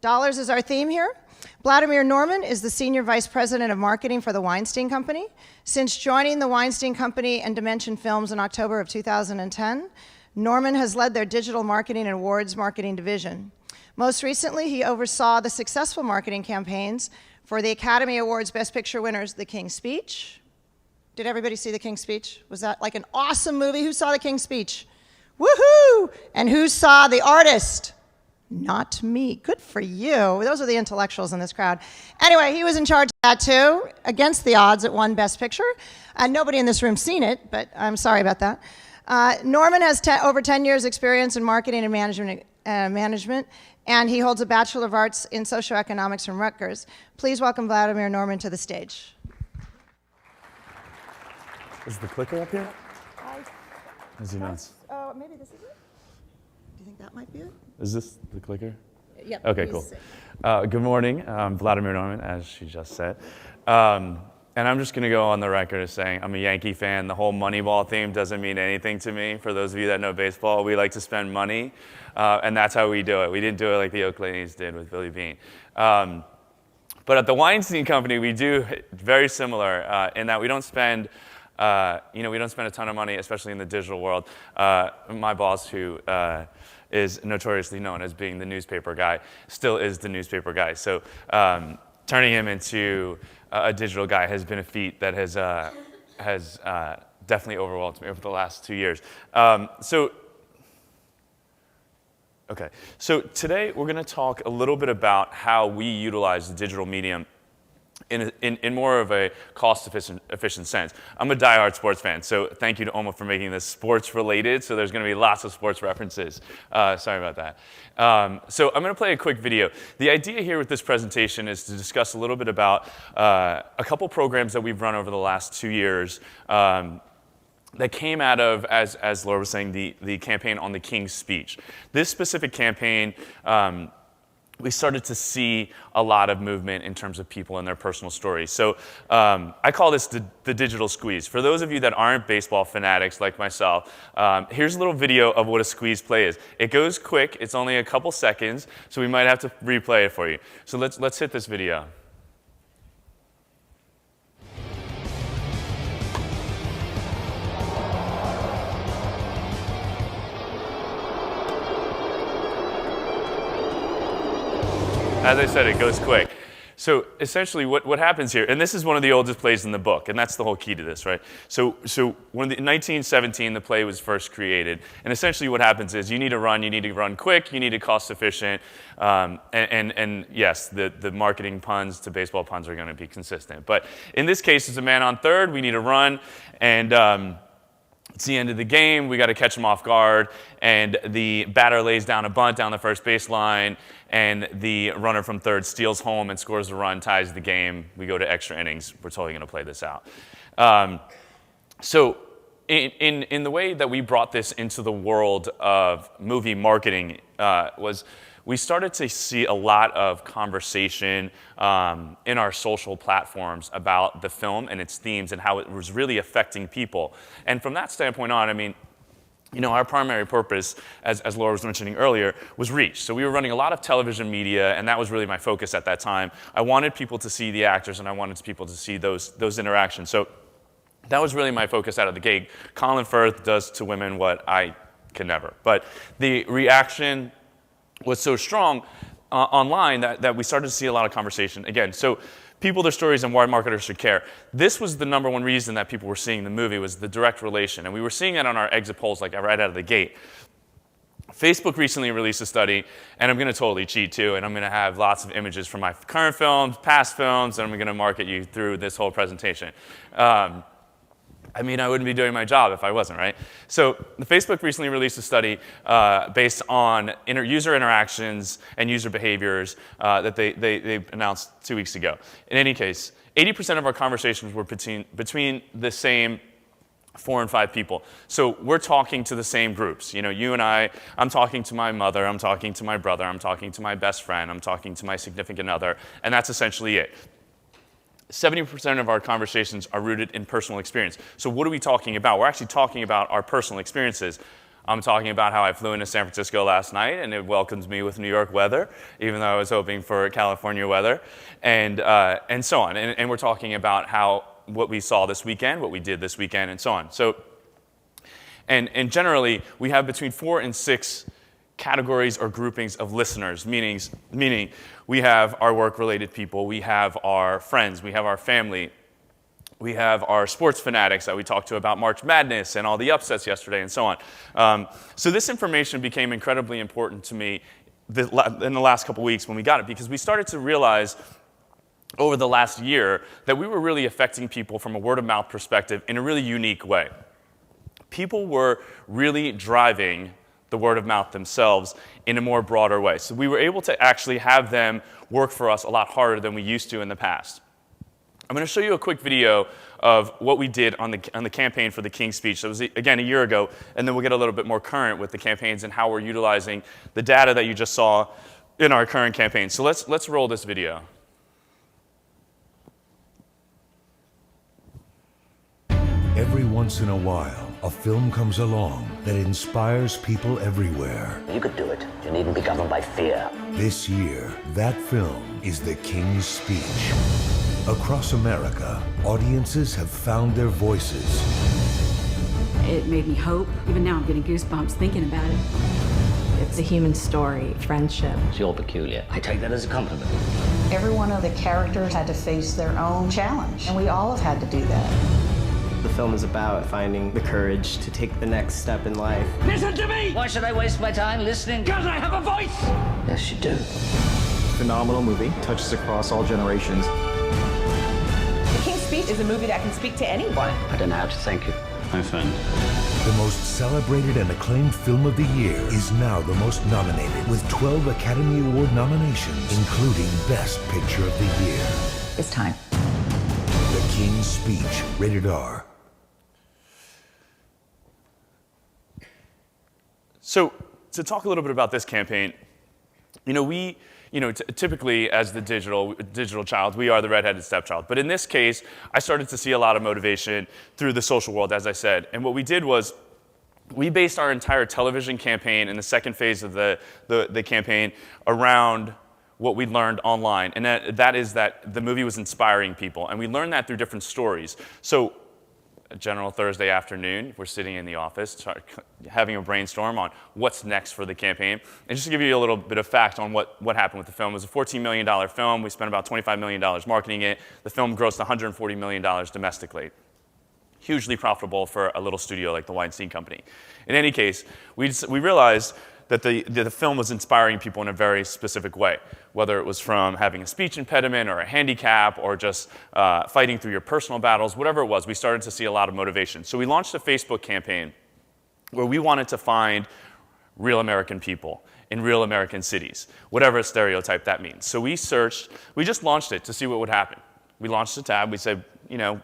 Dollars is our theme here. Blad Norman is the Senior Vice President of Marketing for the Weinstein Company. Since joining the Weinstein Company and Dimension Films in October of 2010, Norman has led their digital marketing and awards marketing division. Most recently, he oversaw the successful marketing campaigns for the Academy Awards Best Picture winners, The King's Speech. Did everybody see The King's Speech? Was that like an awesome movie? Who saw The King's Speech? Woohoo! And who saw The Artist? Not me. Good for you. Those are the intellectuals in this crowd. Anyway, he was in charge of that too, against the odds it won Best Picture. Nobody in this room's seen it, but I'm sorry about that. Norman has over 10 years experience in marketing and management, and he holds a Bachelor of Arts in Socioeconomics from Rutgers. Please welcome Blad Norman to the stage. Is the clicker up here? Is he not? Oh, maybe this is it? Do you think that might be it? Is this the clicker? Yep. Okay, cool. Good morning, Blad Norman, as she just said. And I'm just going to go on the record as saying I'm a Yankee fan. The whole Moneyball theme doesn't mean anything to me. For those of you that know baseball, we like to spend money, and that's how we do it. We didn't do it like the Oakleys did with Billy Beane. But at the Weinstein Company, we do very similar in that we don't spend we don't spend a ton of money, especially in the digital world. My boss, who is notoriously known as being the newspaper guy, still is the newspaper guy. So turning him into a digital guy has been a feat that has definitely overwhelmed me over the last 2 years. So today we're going to talk a little bit about how we utilize the digital medium in more of a cost-efficient sense. I'm a diehard sports fan, so thank you to Oma for making this sports-related, so there's going to be lots of sports references. Sorry about that. So I'm going to play a quick video. The idea here with this presentation is to discuss a little bit about a couple programs that we've run over the last 2 years that came out of, as Laura was saying, the campaign on the King's Speech. This specific campaign, we started to see a lot of movement in terms of people and their personal stories. So I call this the digital squeeze. For those of you that aren't baseball fanatics like myself, here's a little video of what a squeeze play is. It goes quick. It's only a couple seconds, so we might have to replay it for you. So let's hit this video. As I said, it goes quick. So essentially what happens here, and this is one of the oldest plays in the book, and that's the whole key to this, right? So in 1917, the play was first created, and essentially what happens is you need to run quick, you need to cost efficient, and yes, the marketing puns to baseball puns are going to be consistent. But in this case, it's a man on third, we need to run, and it's the end of the game, we got to catch him off guard, and the batter lays down a bunt down the first baseline, and the runner from third steals home and scores a run, ties the game. We go to extra innings. We're totally going to play this out. So in the way that we brought this into the world of movie marketing was we started to see a lot of conversation in our social platforms about the film and its themes and how it was really affecting people. And from that standpoint on, I mean, our primary purpose, as Laura was mentioning earlier, was reach. So we were running a lot of television media, and that was really my focus at that time. I wanted people to see the actors, and I wanted people to see those interactions. So that was really my focus out of the gate. Colin Firth does to women what I can never. But the reaction was so strong online that we started to see a lot of conversation. Again, so people, their stories, and why marketers should care. This was the number one reason that people were seeing the movie was the direct relation. And we were seeing it on our exit polls like right out of the gate. Facebook recently released a study, and I'm going to totally cheat too, and I'm going to have lots of images from my current films, past films, and I'm going to market you through this whole presentation. I mean, I wouldn't be doing my job if I wasn't, right? So the Facebook recently released a study based on user interactions and user behaviors that they announced 2 weeks ago. In any case, 80% of our conversations were between the same 4 and 5 people. So we're talking to the same groups. You and I'm talking to my mother, I'm talking to my brother, I'm talking to my best friend, I'm talking to my significant other, and that's essentially it. 70% of our conversations are rooted in personal experience. So what are we talking about? We're actually talking about our personal experiences. I'm talking about how I flew into San Francisco last night and it welcomes me with New York weather, even though I was hoping for California weather, and so on. And we're talking about what we saw this weekend, what we did this weekend, and so on. So, and generally, we have between 4 and 6 categories or groupings of listeners, meaning we have our work-related people, we have our friends, we have our family, we have our sports fanatics that we talked to about March Madness and all the upsets yesterday and so on. So this information became incredibly important to me in the last couple weeks when we got it, because we started to realize over the last year that we were really affecting people from a word-of-mouth perspective in a really unique way. People were really driving the word of mouth themselves in a more broader way. So we were able to actually have them work for us a lot harder than we used to in the past. I'm going to show you a quick video of what we did on the campaign for the King's Speech. That was, again, a year ago, and then we'll get a little bit more current with the campaigns and how we're utilizing the data that you just saw in our current campaign. So let's roll this video. Every once in a while, a film comes along that inspires people everywhere. You could do it. You needn't be governed by fear. This year, that film is The King's Speech. Across America, audiences have found their voices. It made me hope. Even now, I'm getting goosebumps thinking about it. It's a human story, friendship. It's all peculiar. I take that as a compliment. Every one of the characters had to face their own challenge, and we all have had to do that. The film is about finding the courage to take the next step in life. Listen to me! Why should I waste my time listening? Because I have a voice! Yes, you do. Phenomenal movie, touches across all generations. The King's Speech is a movie that can speak to anyone. I don't know how to thank you, my friend. The most celebrated and acclaimed film of the year is now the most nominated, with 12 Academy Award nominations, including Best Picture of the Year. It's time. The King's Speech, rated R. So to talk a little bit about this campaign, typically as the digital child, we are the redheaded stepchild. But in this case, I started to see a lot of motivation through the social world, as I said. And what we did was we based our entire television campaign in the second phase of the campaign around what we learned online. And that is that the movie was inspiring people. And we learned that through different stories. So a general Thursday afternoon, we're sitting in the office having a brainstorm on what's next for the campaign. And just to give you a little bit of fact on what happened with the film, it was a $14 million film. We spent about $25 million marketing it. The film grossed $140 million domestically. Hugely profitable for a little studio like the Weinstein Company. In any case, we realized that the film was inspiring people in a very specific way, whether it was from having a speech impediment or a handicap or just fighting through your personal battles, whatever it was, we started to see a lot of motivation. So we launched a Facebook campaign where we wanted to find real American people in real American cities, whatever stereotype that means. So we just launched it to see what would happen. We launched a tab, we said,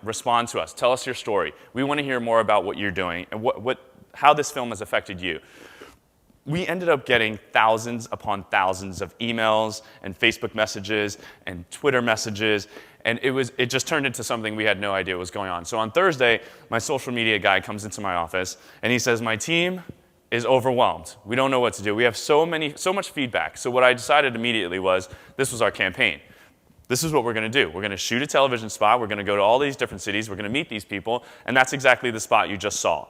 respond to us, tell us your story. We want to hear more about what you're doing and how this film has affected you. We ended up getting thousands upon thousands of emails and Facebook messages and Twitter messages, and it just turned into something we had no idea was going on. So on Thursday, my social media guy comes into my office, and he says, my team is overwhelmed. We don't know what to do. We have so much feedback. So what I decided immediately was, this was our campaign. This is what we're going to do. We're going to shoot a television spot. We're going to go to all these different cities. We're going to meet these people, and that's exactly the spot you just saw.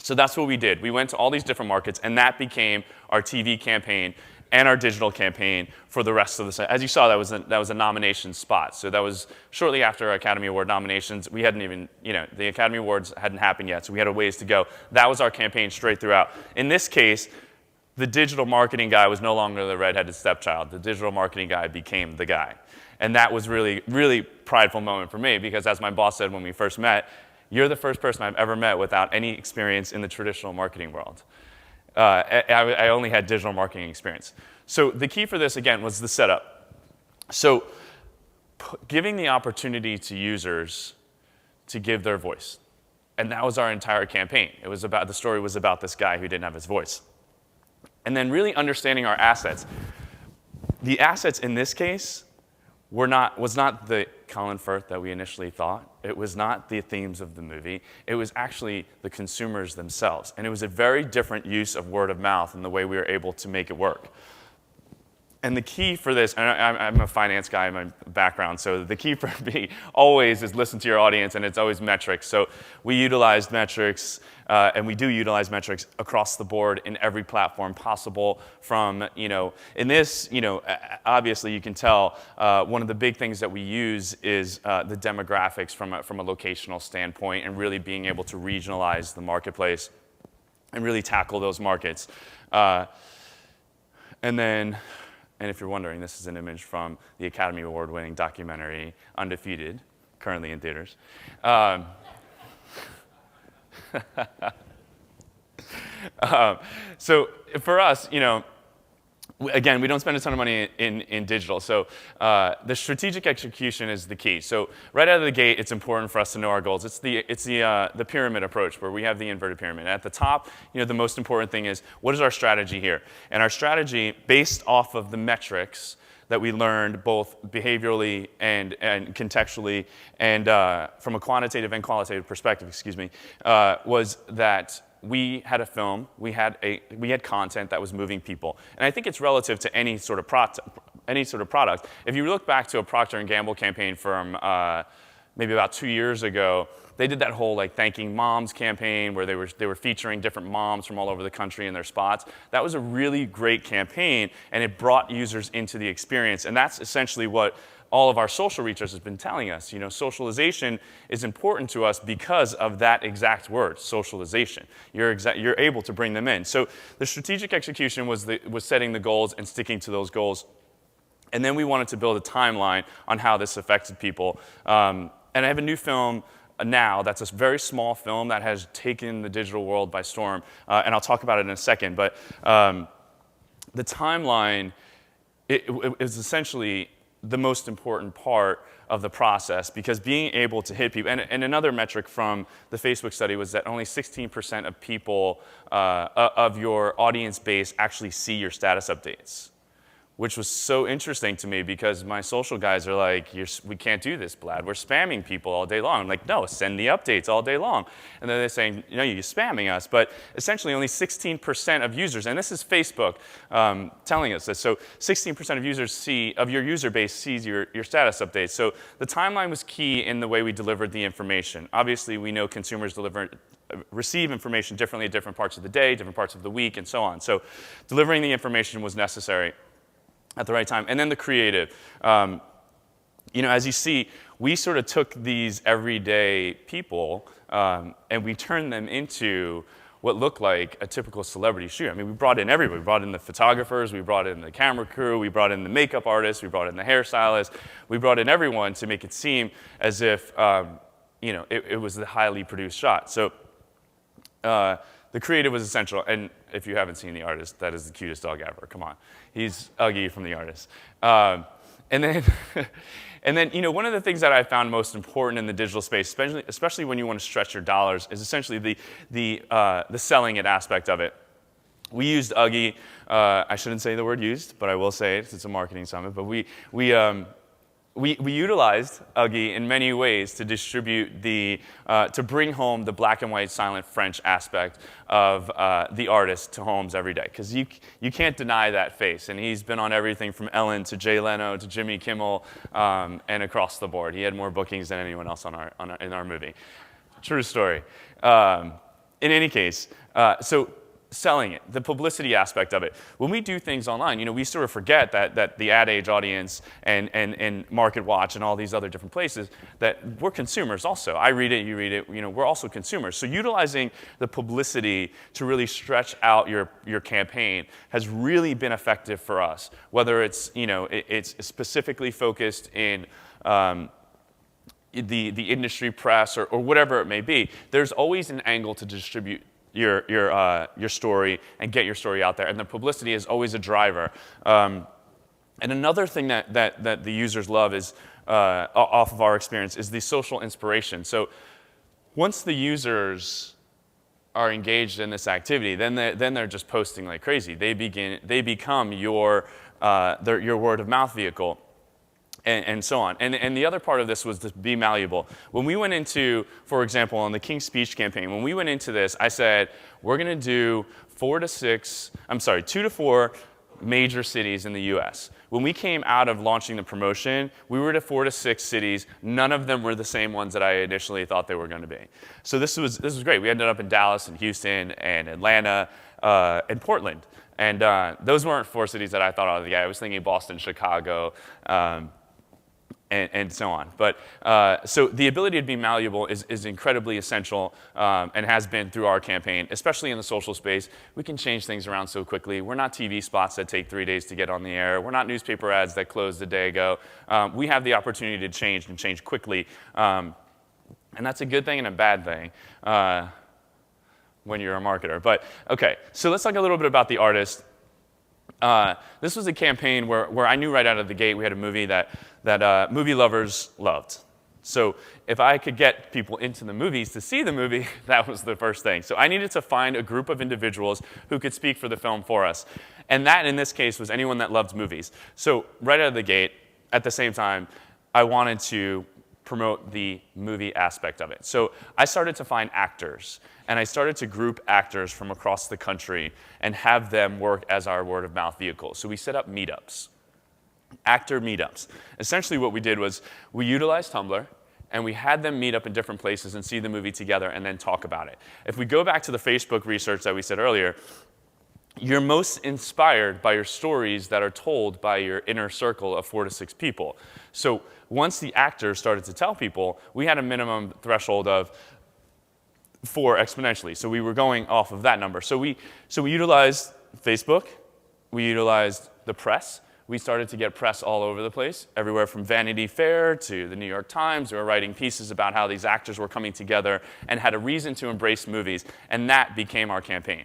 So that's what we did. We went to all these different markets, and that became our TV campaign and our digital campaign for the rest of the site. As you saw, that was a nomination spot. So that was shortly after our Academy Award nominations. We hadn't even, the Academy Awards hadn't happened yet, so we had a ways to go. That was our campaign straight throughout. In this case, the digital marketing guy was no longer the redheaded stepchild. The digital marketing guy became the guy. And that was really, really prideful moment for me, because as my boss said when we first met, you're the first person I've ever met without any experience in the traditional marketing world. I only had digital marketing experience. So the key for this, again, was the setup. So giving the opportunity to users to give their voice. And that was our entire campaign. The story was about this guy who didn't have his voice. And then really understanding our assets. The assets in this case was not the Colin Firth that we initially thought. It was not the themes of the movie. It was actually the consumers themselves. And it was a very different use of word of mouth in the way we were able to make it work. And the key for this, and I'm a finance guy in my background, so the key for me always is listen to your audience, and it's always metrics. So we utilized metrics, and we do utilize metrics across the board in every platform possible. From, in this, obviously you can tell one of the big things that we use is the demographics from a locational standpoint, and really being able to regionalize the marketplace and really tackle those markets. And if you're wondering, this is an image from the Academy Award-winning documentary Undefeated, currently in theaters. So for us, again, we don't spend a ton of money in digital. So the strategic execution is the key. So right out of the gate, it's important for us to know our goals. It's the pyramid approach, where we have the inverted pyramid. At the top, the most important thing is, what is our strategy here? And our strategy, based off of the metrics that we learned both behaviorally and contextually, and from a quantitative and qualitative perspective, was that we had a film, we had content that was moving people, and I think it's relative to any sort of product. If you look back to a Procter & Gamble campaign from maybe about 2 years ago, they did that whole thanking moms campaign where they were featuring different moms from all over the country in their spots. That was a really great campaign, and it brought users into the experience, and that's essentially what all of our social research has been telling us. Socialization is important to us because of that exact word, socialization. You're able to bring them in. So the strategic execution was setting the goals and sticking to those goals. And then we wanted to build a timeline on how this affected people. And I have a new film now that's a very small film that has taken the digital world by storm. And I'll talk about it in a second. But the timeline is essentially the most important part of the process, because being able to hit people, and another metric from the Facebook study was that only 16% of people of your audience base actually see your status updates, which was so interesting to me, because my social guys are like, we can't do this, Blad. We're spamming people all day long. I'm like, no, send the updates all day long. And then they're saying, you're spamming us. But essentially only 16% of users, and this is Facebook telling us this, so 16% of your user base sees your status updates. So the timeline was key in the way we delivered the information. Obviously, we know consumers receive information differently at different parts of the day, different parts of the week, and so on. So delivering the information was necessary at the right time. And then the creative. As you see, we sort of took these everyday people and we turned them into what looked like a typical celebrity shoot. I mean, we brought in everybody. We brought in the photographers, we brought in the camera crew, we brought in the makeup artists, we brought in the hairstylists, we brought in everyone to make it seem as if it was a highly produced shot. So the creative was essential, and if you haven't seen The Artist, that is the cutest dog ever. Come on, he's Uggy from The Artist. And then, one of the things that I found most important in the digital space, especially when you want to stretch your dollars, is essentially the selling it aspect of it. We used Uggy. I shouldn't say the word used, but I will say it. It's a marketing summit. But we utilized Uggy in many ways to distribute to bring home the black and white silent French aspect of The Artist to homes every day. Because you can't deny that face. And he's been on everything from Ellen to Jay Leno to Jimmy Kimmel and across the board. He had more bookings than anyone else in our movie. True story. In any case, so selling it, the publicity aspect of it. When we do things online, we sort of forget that the Ad Age audience and Market Watch and all these other different places, that we're consumers also. I read it, you read it, we're also consumers. So utilizing the publicity to really stretch out your campaign has really been effective for us, whether it's, it's specifically focused in the industry press or whatever it may be. There's always an angle to distribute your story and get your story out there, and the publicity is always a driver. And another thing that the users love is off of our experience is the social inspiration. So once the users are engaged in this activity, then they're just posting like crazy. They become your word of mouth vehicle. and so on. And the other part of this was to be malleable. When we went into, for example, on the King's Speech campaign, when we went into this, I said, we're going to do 2 to 4 major cities in the US. When we came out of launching the promotion, we were to 4 to 6 cities. None of them were the same ones that I initially thought they were going to be. So this was great. We ended up in Dallas and Houston and Atlanta and Portland. And those weren't 4 cities that I thought of. Yeah, I was thinking Boston, Chicago, and so on. But so the ability to be malleable is incredibly essential and has been through our campaign, especially in the social space. We can change things around so quickly. We're not TV spots that take 3 days to get on the air. We're not newspaper ads that closed a day ago. We have the opportunity to change and change quickly. And that's a good thing and a bad thing when you're a marketer. But OK, so let's talk a little bit about the artist. This was a campaign where I knew right out of the gate we had a movie that movie lovers loved. So if I could get people into the movies to see the movie, that was the first thing. So I needed to find a group of individuals who could speak for the film for us. And that, in this case, was anyone that loved movies. So right out of the gate, at the same time, I wanted to promote the movie aspect of it. So I started to find actors, and I started to group actors from across the country and have them work as our word-of-mouth vehicle. So we set up meetups, actor meetups. Essentially what we did was we utilized Tumblr, and we had them meet up in different places and see the movie together and then talk about it. If we go back to the Facebook research that we said earlier, you're most inspired by your stories that are told by your inner circle of 4 to 6 people. So once the actors started to tell people, we had a minimum threshold of 4 exponentially. So we were going off of that number. So we utilized Facebook. We utilized the press. We started to get press all over the place, everywhere from Vanity Fair to the New York Times. We were writing pieces about how these actors were coming together and had a reason to embrace movies. And that became our campaign.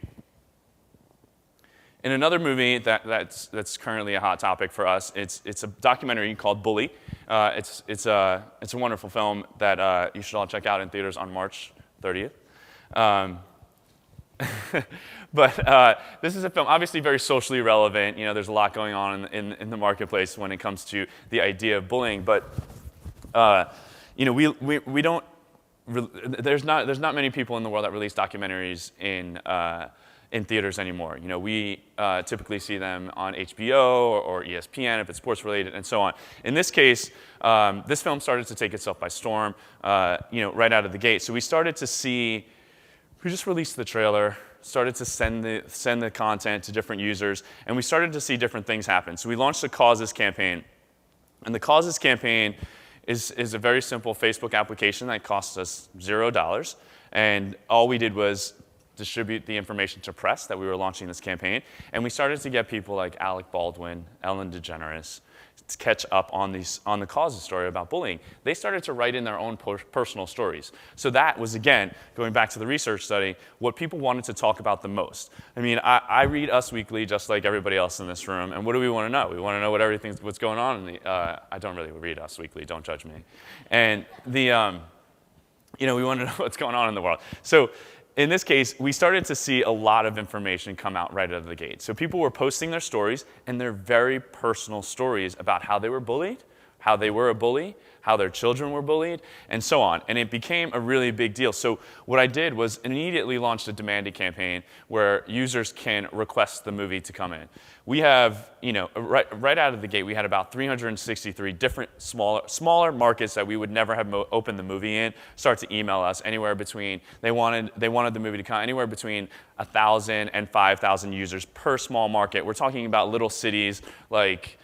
In another movie that's currently a hot topic for us, it's a documentary called Bully. It's a wonderful film that you should all check out in theaters on March 30th. But this is a film obviously very socially relevant. You know, there's a lot going on in the marketplace when it comes to the idea of bullying. But you know, we don't. There's not many people in the world that release documentaries in theaters anymore. You know, we typically see them on HBO or ESPN if it's sports related, and so on. In this case, this film started to take itself by storm, you know, right out of the gate. So we started to see. We just released the trailer, started to send the content to different users, and we started to see different things happen. So we launched the Causes campaign, and the Causes campaign is a very simple Facebook application that costs us $0, and all we did was distribute the information to press that we were launching this campaign, and we started to get people like Alec Baldwin, Ellen DeGeneres, to catch up on the Causes story about bullying. They started to write in their own personal stories. So that was, again, going back to the research study, what people wanted to talk about the most. I mean, I read Us Weekly just like everybody else in this room, and what do we want to know? We want to know what's going on in the. I don't really read Us Weekly. Don't judge me. And the, you know, we want to know what's going on in the world. So. In this case, we started to see a lot of information come out right out of the gate. So people were posting their stories, and their very personal stories about how they were bullied, how they were a bully, how their children were bullied, and so on. And it became a really big deal. So what I did was immediately launched a demanded campaign where users can request the movie to come in. We have, you know, right out of the gate, we had about 363 different smaller markets that we would never have opened the movie in start to email us anywhere between, they wanted the movie to come anywhere between 1,000 and 5,000 users per small market. We're talking about little cities like,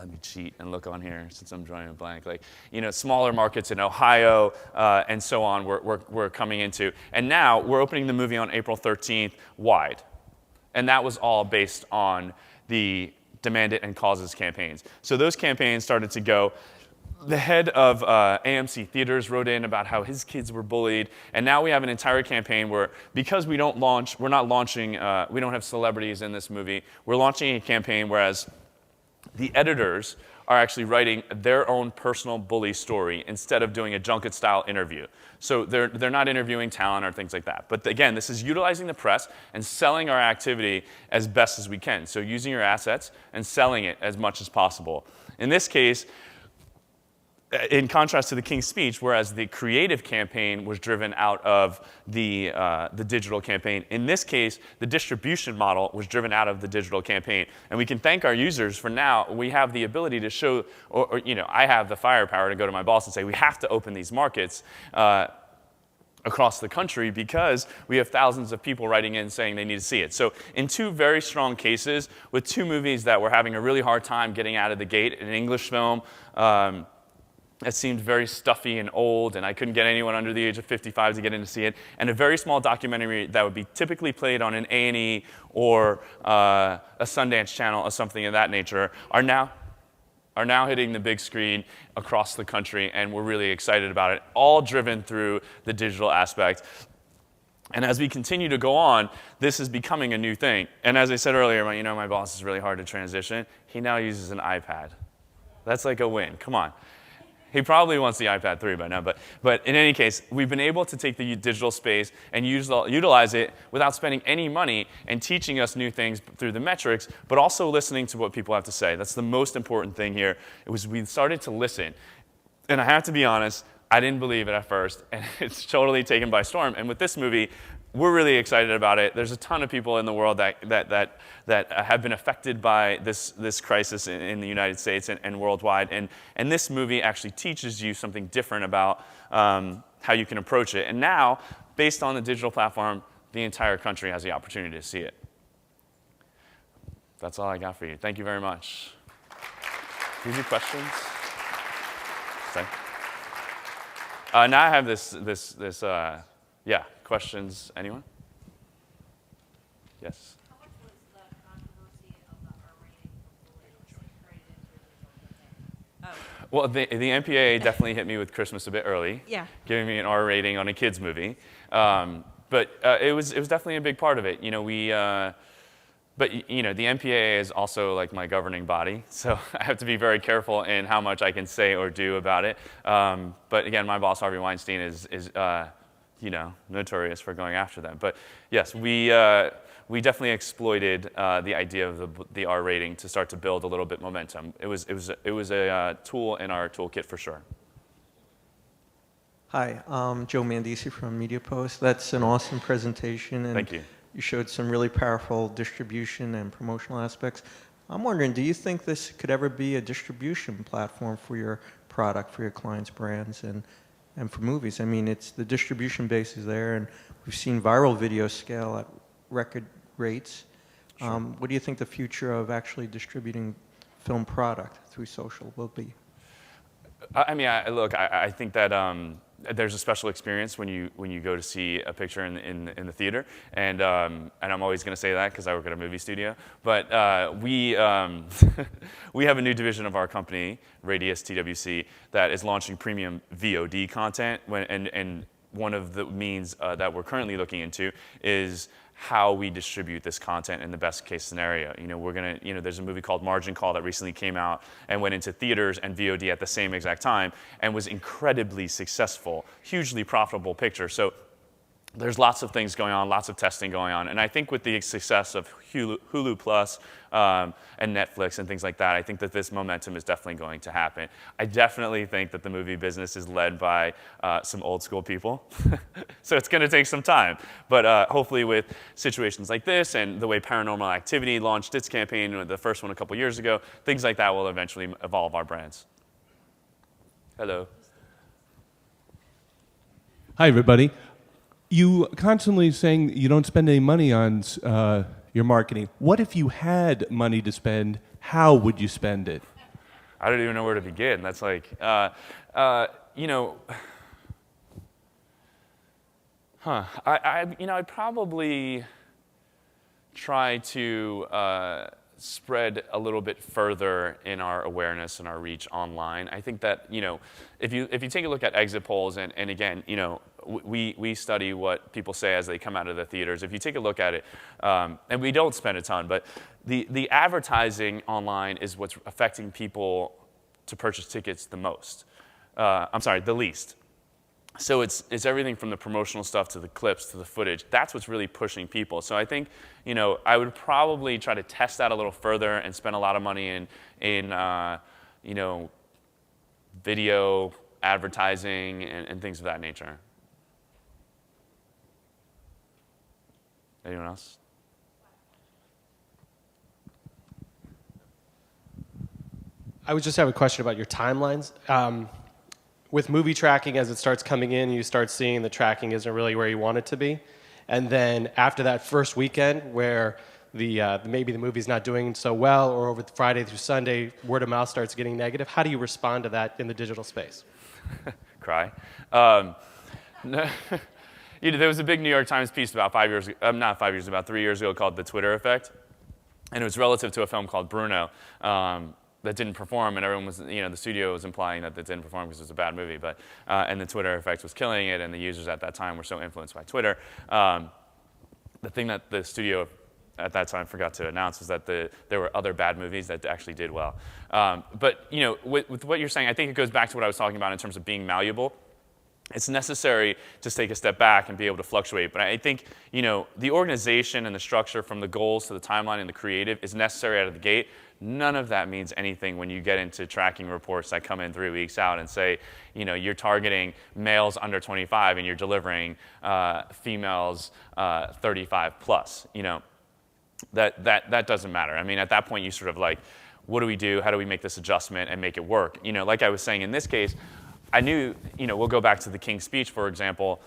let me cheat and look on here since I'm drawing a blank. Like, you know, smaller markets in Ohio and so on we're coming into. And now we're opening the movie on April 13th wide. And that was all based on the Demand It and Causes campaigns. So those campaigns started to go. The head of AMC Theaters wrote in about how his kids were bullied. And now we have an entire campaign where, because we don't have celebrities in this movie, we're launching a campaign whereas the editors are actually writing their own personal bully story instead of doing a junket-style interview. So they're not interviewing talent or things like that. But again, this is utilizing the press and selling our activity as best as we can. So using your assets and selling it as much as possible. In this case, in contrast to the King's Speech, whereas the creative campaign was driven out of the digital campaign, in this case, the distribution model was driven out of the digital campaign. And we can thank our users for now. We have the ability to show, or I have the firepower to go to my boss and say, we have to open these markets across the country because we have thousands of people writing in saying they need to see it. So in two very strong cases, with two movies that were having a really hard time getting out of the gate, an English film, it seemed very stuffy and old, and I couldn't get anyone under the age of 55 to get in to see it. And a very small documentary that would be typically played on an A&E or a Sundance channel or something of that nature are now hitting the big screen across the country, and we're really excited about it, all driven through the digital aspect. And as we continue to go on, this is becoming a new thing. And as I said earlier, my boss is really hard to transition. He now uses an iPad. That's like a win. Come on. He probably wants the iPad 3 by now, but in any case, we've been able to take the digital space and utilize it without spending any money and teaching us new things through the metrics, but also listening to what people have to say. That's the most important thing here. We started to listen. And I have to be honest, I didn't believe it at first, and it's totally taken by storm. And with this movie, we're really excited about it. There's a ton of people in the world that have been affected by this crisis in the United States and worldwide. And this movie actually teaches you something different about how you can approach it. And now, based on the digital platform, the entire country has the opportunity to see it. That's all I got for you. Thank you very much. Do you have any questions? Sorry. Now I have this questions, anyone? Yes? How much was the controversy of the R rating created into the Well, the MPAA definitely hit me with Christmas a bit early, Yeah. giving me an R rating on a kids movie. But it was definitely a big part of it. But the MPAA is also like my governing body, so I have to be very careful in how much I can say or do about it. But again, my boss Harvey Weinstein is notorious for going after them. But yes, we definitely exploited the idea of the R rating to start to build a little bit momentum. It was a tool in our toolkit for sure. Hi, I'm Joe Mandisi from Media Post. That's an awesome presentation. And thank you. You showed some really powerful distribution and promotional aspects. I'm wondering, do you think this could ever be a distribution platform for your product, for your clients' brands, and for movies? I mean, the distribution base is there, and we've seen viral videos scale at record rates. Sure. What do you think the future of actually distributing film product through social will be? I mean, I think that there's a special experience when you go to see a picture in the theater, and I'm always going to say that because I work at a movie studio. But we have a new division of our company, Radius TWC, that is launching premium VOD content. And one of the means that we're currently looking into is how we distribute this content in the best case scenario. There's a movie called Margin Call that recently came out and went into theaters and VOD at the same exact time and was incredibly successful, hugely profitable picture. So there's lots of things going on, lots of testing going on. And I think with the success of Hulu Plus and Netflix and things like that, I think that this momentum is definitely going to happen. I definitely think that the movie business is led by some old school people. So it's going to take some time. But hopefully with situations like this and the way Paranormal Activity launched its campaign, the first one a couple years ago, things like that will eventually evolve our brands. Hello. Hi, everybody. You constantly saying you don't spend any money on your marketing. What if you had money to spend? How would you spend it? I don't even know where to begin. That's like, I'd probably try to spread a little bit further in our awareness and our reach online. I think that, if you take a look at exit polls, and again, we study what people say as they come out of the theaters. If you take a look at it, and we don't spend a ton, but the advertising online is what's affecting people to purchase tickets the most. The least. So it's everything from the promotional stuff to the clips to the footage. That's what's really pushing people. So I think, I would probably try to test that a little further and spend a lot of money in video, advertising, and things of that nature. Anyone else? I would just have a question about your timelines. With movie tracking, as it starts coming in, you start seeing the tracking isn't really where you want it to be. And then after that first weekend where maybe the movie's not doing so well, or over Friday through Sunday, word of mouth starts getting negative, how do you respond to that in the digital space? Cry. There was a big New York Times piece about about 3 years ago called The Twitter Effect. And it was relative to a film called Bruno that didn't perform, and everyone was, the studio was implying that it didn't perform because it was a bad movie, but, and the Twitter effect was killing it, and the users at that time were so influenced by Twitter. The thing that the studio at that time forgot to announce was that there were other bad movies that actually did well. But, with what you're saying, I think it goes back to what I was talking about in terms of being malleable. It's necessary to take a step back and be able to fluctuate. But I think, the organization and the structure from the goals to the timeline and the creative is necessary out of the gate. None of that means anything when you get into tracking reports that come in 3 weeks out and say, you're targeting males under 25 and you're delivering females 35 plus. That doesn't matter. I mean, at that point, you sort of like, what do we do? How do we make this adjustment and make it work? Like I was saying in this case, I knew, we'll go back to The King's Speech, for example.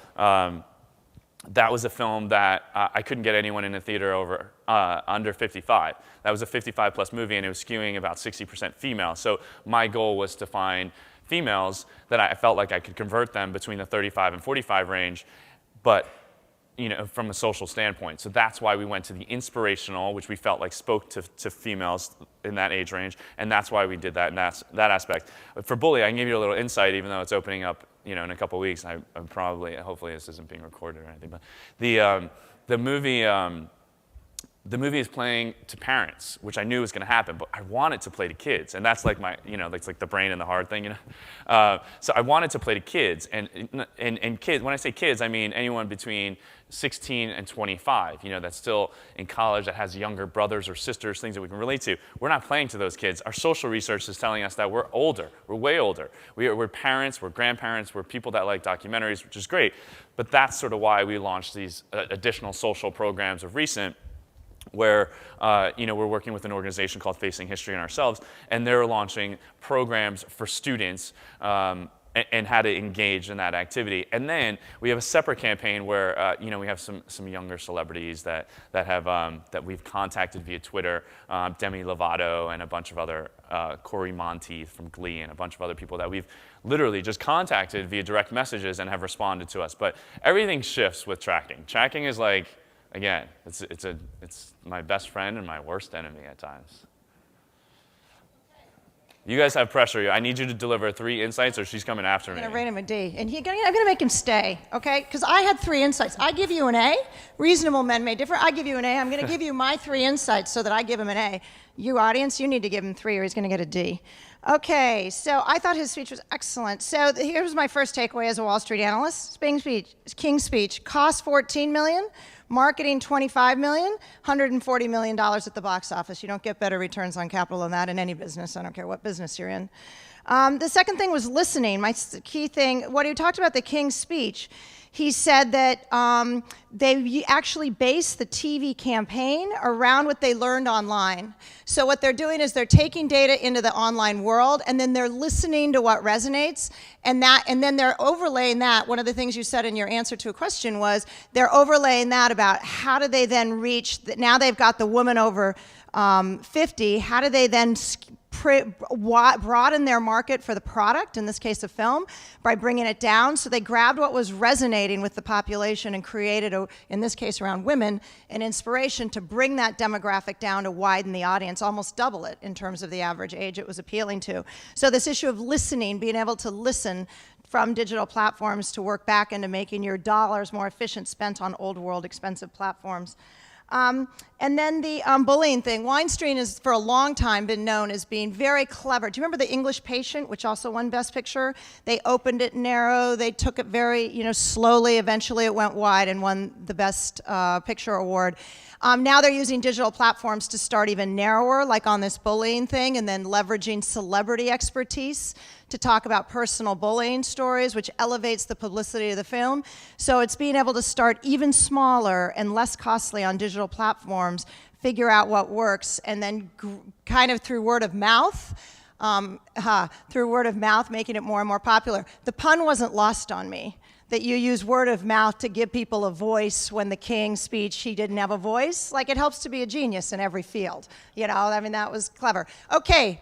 That was a film that I couldn't get anyone in the theater over under 55. That was a 55-plus movie, and it was skewing about 60% female. So my goal was to find females that I felt like I could convert them between the 35 and 45 range, but from a social standpoint. So that's why we went to the inspirational, which we felt like spoke to females in that age range, and that's why we did that in that aspect. But for Bully, I can give you a little insight, even though it's opening up in a couple weeks. I'm probably, hopefully this isn't being recorded or anything, but the movie is playing to parents, which I knew was going to happen, but I wanted to play to kids, and that's like my, that's like the brain and the heart thing, So I wanted to play to kids, and kids. When I say kids, I mean anyone between 16 and 25. That's still in college, that has younger brothers or sisters, things that we can relate to. We're not playing to those kids. Our social research is telling us that we're older. We're way older. We're parents. We're grandparents. We're people that like documentaries, which is great. But that's sort of why we launched these additional social programs of recent, where we're working with an organization called Facing History and Ourselves, and they're launching programs for students and how to engage in that activity. And then we have a separate campaign where we have some younger celebrities that we've contacted via Twitter, Demi Lovato and a bunch of other, Corey Monteith from Glee and a bunch of other people that we've literally just contacted via direct messages and have responded to us. But everything shifts with tracking. Tracking is like, again, it's my best friend and my worst enemy at times. You guys have pressure. I need you to deliver 3 insights or she's coming after me. I'm going to rate him a D. And I'm going to make him stay, okay? Because I had 3 insights. I give you an A. Reasonable men may differ. I give you an A. I'm going to give you my 3 insights so that I give him an A. You, audience, you need to give him 3 or he's going to get a D. Okay, so I thought his speech was excellent. So here's my first takeaway as a Wall Street analyst. King's Speech cost $14 million. Marketing, $25 million, $140 million at the box office. You don't get better returns on capital than that in any business. I don't care what business you're in. The second thing was listening. My key thing, what he talked about the King's Speech, he said that they actually base the TV campaign around what they learned online. So what they're doing is they're taking data into the online world, and then they're listening to what resonates, and then they're overlaying that. One of the things you said in your answer to a question was they're overlaying that about how do they then reach, now they've got the woman over 50, how do they then broaden their market for the product, in this case a film, by bringing it down. So they grabbed what was resonating with the population and created, in this case around women, an inspiration to bring that demographic down to widen the audience, almost double it in terms of the average age it was appealing to. So this issue of listening, being able to listen from digital platforms to work back into making your dollars more efficient spent on old world expensive platforms. And And then the bullying thing. Weinstein has, for a long time, been known as being very clever. Do you remember The English Patient, which also won Best Picture? They opened it narrow. They took it very, slowly. Eventually, it went wide and won the Best Picture award. Now they're using digital platforms to start even narrower, like on this bullying thing, and then leveraging celebrity expertise to talk about personal bullying stories, which elevates the publicity of the film. So it's being able to start even smaller and less costly on digital platforms, figure out what works, and then kind of through word of mouth, making it more and more popular. The pun wasn't lost on me, that you use word of mouth to give people a voice when the King's speech, he didn't have a voice. Like, it helps to be a genius in every field. That was clever. Okay.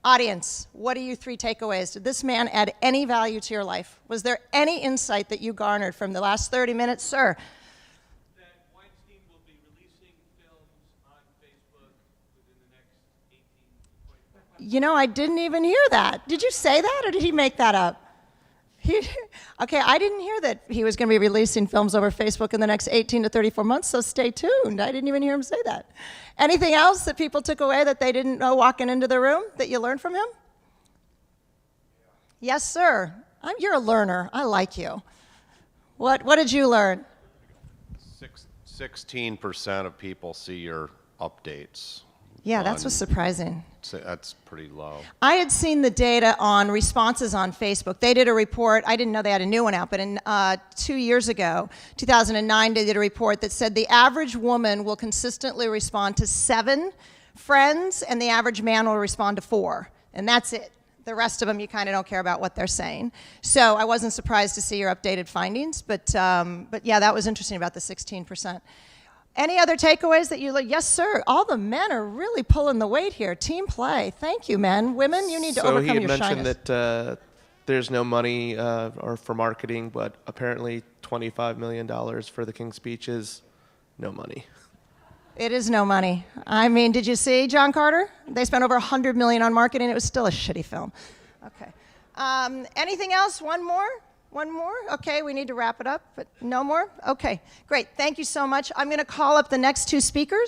Audience, what are your 3 takeaways? Did this man add any value to your life? Was there any insight that you garnered from the last 30 minutes? Sir? That Weinstein will be releasing films on Facebook within the next 18 to 24 months. I didn't even hear that. Did you say that, or did he make that up? Okay, I didn't hear that he was going to be releasing films over Facebook in the next 18 to 34 months, so stay tuned. I didn't even hear him say that. Anything else that people took away that they didn't know walking into the room that you learned from him? Yes, sir. You're a learner. I like you. What did you learn? 16% of people see your updates. Yeah, that's what's surprising. That's pretty low. I had seen the data on responses on Facebook. They did a report. I didn't know they had a new one out, but 2 years ago, 2009, they did a report that said the average woman will consistently respond to 7 friends, and the average man will respond to 4. And that's it. The rest of them, you kind of don't care about what they're saying. So I wasn't surprised to see your updated findings, but yeah, that was interesting about the 16%. Any other takeaways that you learned? Yes, sir. All the men are really pulling the weight here. Team play. Thank you, men. Women, you need to overcome your shyness. So he had mentioned that there's no money or for marketing, but apparently $25 million for the King's Speech is no money. It is no money. I mean, did you see John Carter? They spent over $100 million on marketing. It was still a shitty film. Okay. Anything else? One more? One more? Okay, we need to wrap it up, but no more? Okay, great. Thank you so much. I'm going to call up the next 2 speakers.